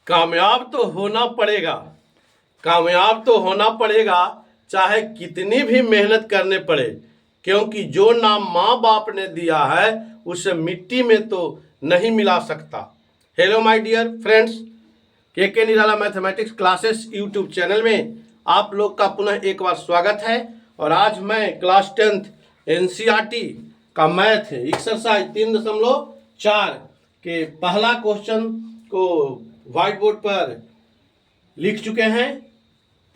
कामयाब तो होना पड़ेगा, कामयाब तो होना पड़ेगा, चाहे कितनी भी मेहनत करने पड़े, क्योंकि जो नाम माँ बाप ने दिया है उसे मिट्टी में तो नहीं मिला सकता। हेलो माय डियर फ्रेंड्स, के निराला मैथमेटिक्स क्लासेस यूट्यूब चैनल में आप लोग का पुनः एक बार स्वागत है। और आज मैं क्लास 10th एनसीईआरटी का मैथ एक्सरसाइज 3.4 के पहला क्वेश्चन को व्हाइट बोर्ड पर लिख चुके हैं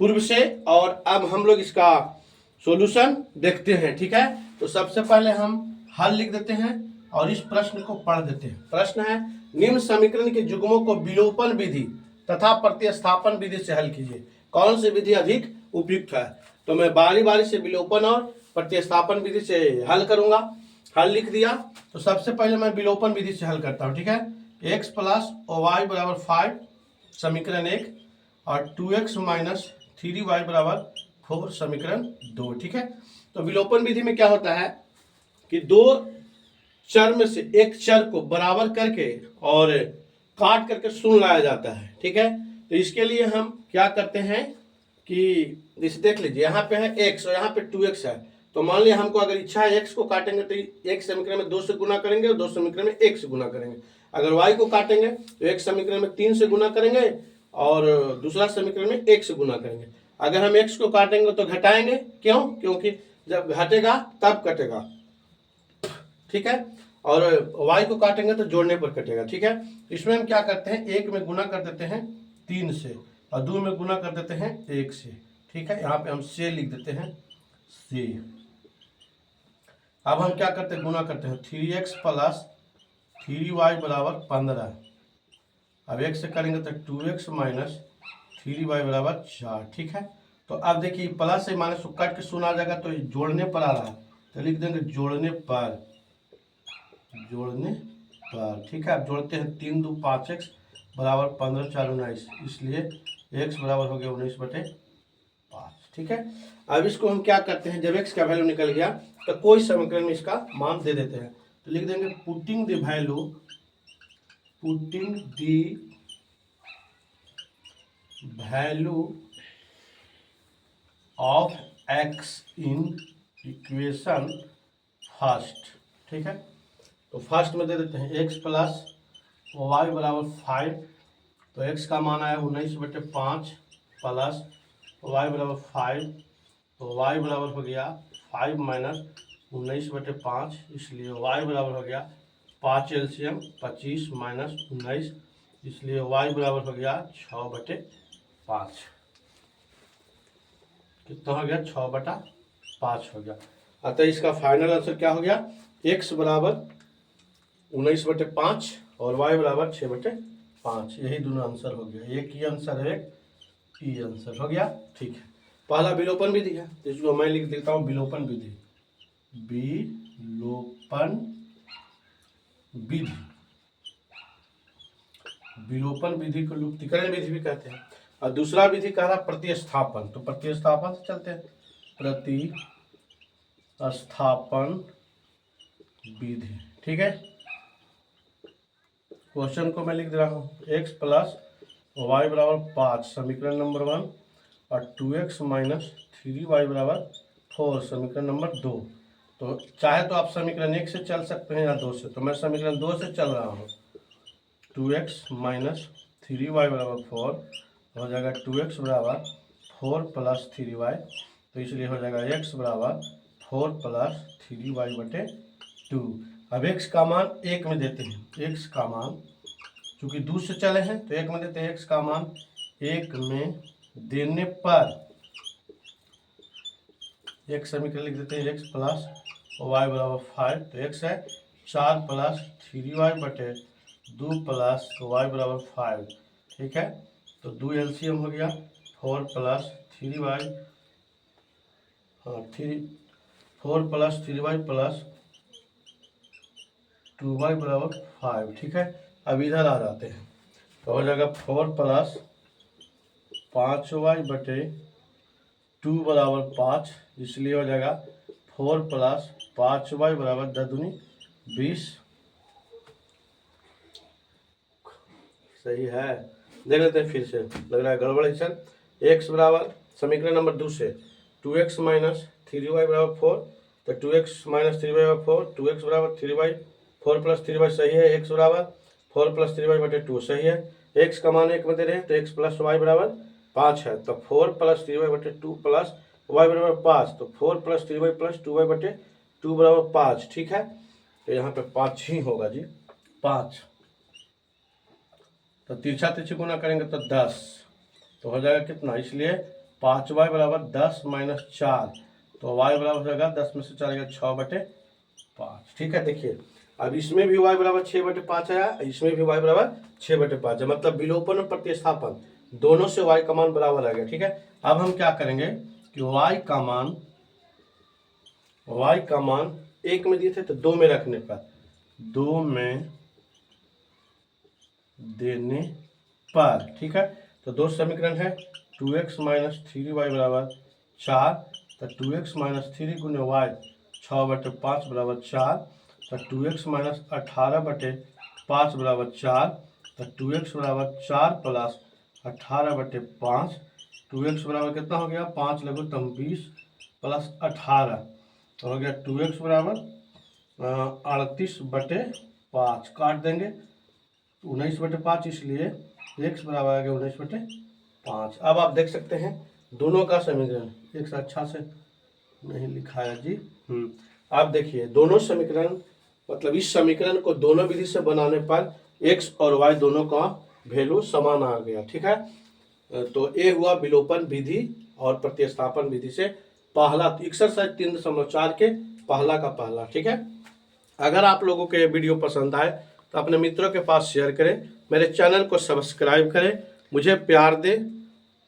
पूर्व से, और अब हम लोग इसका सॉल्यूशन देखते हैं। ठीक है, तो सबसे पहले हम हल लिख देते हैं और इस प्रश्न को पढ़ देते हैं। प्रश्न है, निम्न समीकरण के युग्मों को विलोपन विधि तथा प्रतिस्थापन विधि से हल कीजिए। कौन सी विधि अधिक उपयुक्त है? तो मैं बारी बारी से विलोपन और प्रतिस्थापन विधि से हल करूंगा। हल लिख दिया, तो सबसे पहले मैं विलोपन विधि से हल करता हूं। ठीक है, x प्लस वाई बराबर 5 समीकरण 1 और 2x माइनस 3y बराबर 4 समीकरण 2। ठीक है, तो विलोपन विधि में क्या होता है कि दो चर में से एक चर को बराबर करके और काट करके शून्य लाया जाता है। ठीक है, तो इसके लिए हम क्या करते हैं कि जैसे देख लीजिए, यहाँ पे है x और यहाँ पे 2x है। तो मान लिया हमको अगर इच्छा है x को काटेंगे तो एक समीकरण में 2 से गुना करेंगे और 2 समीकरण में 1 से गुना करेंगे। अगर y को काटेंगे तो एक समीकरण में 3 से गुना करेंगे और दूसरा समीकरण में 1 से गुना करेंगे। अगर हम x को काटेंगे तो घटाएंगे, क्यों? क्योंकि जब घटेगा तब कटेगा। ठीक है, और y को काटेंगे तो जोड़ने पर कटेगा। ठीक है, इसमें हम क्या करते हैं, 1 में गुना कर देते हैं 3 से और 2 में गुना कर देते हैं 1 से। ठीक है, यहाँ पे हम से लिख देते हैं से। अब हम क्या करते हैं, गुना करते हैं 3x प्लस 3y बराबर 15। अब 1 से करेंगे तो 2x माइनस 3y बराबर 4। ठीक है, तो अब देखिए प्लस से माइनस को काट के शून्य आ जाएगा, तो ये जोड़ने पर आ रहा है तो लिख देंगे जोड़ने पर, जोड़ने पर। ठीक है, अब जोड़ते हैं 3 2 5x बराबर 15 4 19, इसलिए x बराबर हो गया 19/5। ठीक है, अब इसको हम क्या करते हैं, जब x का वैल्यू निकल गया तो कोई समीकरण में इसका मान दे देते हैं। तो लिख देंगे putting the value of x in equation first. ठीक है, तो फर्स्ट में दे देते हैं x प्लस वाई बराबर 5, तो x का मान आया 19/5 प्लस y बराबर 5, तो y बराबर हो गया 5 माइनस 19/5, इसलिए y बराबर हो गया 5 एलसीएम 25 माइनस 19, इसलिए y बराबर हो गया 6/5। कितना हो गया? 6/5 हो गया। अतः इसका फाइनल आंसर क्या हो गया, x बराबर 19/5 और y बराबर 6/5। यही दोनों आंसर हो गया, एक ही आंसर है, एक ही आंसर हो गया। ठीक है, पहला विलोपन विधि है, इसको मैं लिख देता हूँ विलोपन विधि। विलोपन विधि, विलोपन विधि को लुप्तीकरण विधि भी कहते हैं। और दूसरा विधि कह रहा प्रतिस्थापन, तो प्रतिस्थापन से चलते हैं। प्रतिस्थापन विधि। ठीक है, क्वेश्चन को मैं लिख दे रहा हूँ, x प्लस वाई बराबर 5 समीकरण नंबर 1 और 2x माइनस 3y बराबर 4 समीकरण नंबर 2। तो चाहे तो आप समीकरण 1 से चल सकते हैं या 2 से, तो मैं समीकरण 2 से चल रहा हूँ। 2x माइनस 3y बराबर 4 हो जाएगा 2x बराबर 4 प्लस 3y, तो इसलिए हो जाएगा x बराबर 4 प्लस 3y/2। अब x का मान 1 में देते हैं, x का मान चूंकि 2 से चले हैं तो 1 में देते हैं। x का मान 1 में देने पर एक समीकरण लिख देते हैं, x प्लस वाई बराबर 5, तो x है 4 प्लस 3y/2 प्लस y बराबर 5। ठीक है, तो 2 एलसीएम हो गया 4 प्लस 3y, हाँ 4 प्लस 3y प्लस 2y बराबर 5। ठीक है, अब इधर आ जाते हैं तो हो जाएगा 4 प्लस 5y/2 बराबर 5, इसलिए हो जाएगा 4 प्लस 5y बराबर 10 दूनी 20। सही है, देख लेते हैं फिर से, लग रहा है गड़बड़ है सर। एक्स बराबर समीकरण नंबर 2 से 2x माइनस 3y बराबर 4, तो 2x माइनस 3y बराबर 4, 2x बराबर 3y, 4 प्लस 3y सही है, x बराबर 4 प्लस 3y बटे 2 सही है। x का मान 1 में दे रहे हैं तो x प्लस y बराबर 5 है, तो 4 प्लस 3y बटे 2 प्लस y बराबर 5, तो 4 प्लस 3y प्लस 2y बटे 2 बराबर 5। ठीक है, तो यहाँ पे 5 ही होगा जी, 5। तो तिरछा तिरछी गुना करेंगे तो 10, तो हो जाएगा कितना, इसलिए 5y बराबर 10 माइनस 4, तो y बराबर हो जाएगा 10 में से 4 गया 6 बटे 5। ठीक है, देखिए अब इसमें भी y बराबर 6 बटे 5 आया, इसमें भी y बराबर 6 बटे 5 है, मतलब विलोपन और प्रतिस्थापन दोनों से y का मान बराबर आ गया। ठीक है, अब हम क्या करेंगे कि y का मान 1 में दिए थे तो 2 में रखने पर, 2 में देने पर, ठीक है, तो दो समीकरण है 2x माइनस 3y बराबर 4, तो 2x माइनस 3 गुने y 6 बटे 5 बराबर 4, तो 2x माइनस 18 बटे 5 बराबर 4, तो 2x बराबर 4 प्लस 18 बटे 5, 2x बराबर कितना हो गया 5 लगो तम 20 प्लस 18, तो हो गया 2x बराबर 38 बटे 5, काट देंगे 19 बटे 5, इसलिए x बराबर आ गया 19 बटे 5। अब आप देख सकते हैं दोनों का समीकरण, एक से अच्छा से नहीं लिखा है जी। आप देखिए दोनों समीकरण, मतलब इस समीकरण को दोनों विधि से बनाने पर x और y दोनों का वैल्यू समान आ गया। ठीक है, तो ये हुआ विलोपन विधि और प्रतिस्थापन विधि से पहला एक्सरसाइज 3.4 के पहला का पहला। ठीक है, अगर आप लोगों को ये वीडियो पसंद आए तो अपने मित्रों के पास शेयर करें, मेरे चैनल को सब्सक्राइब करें, मुझे प्यार दें।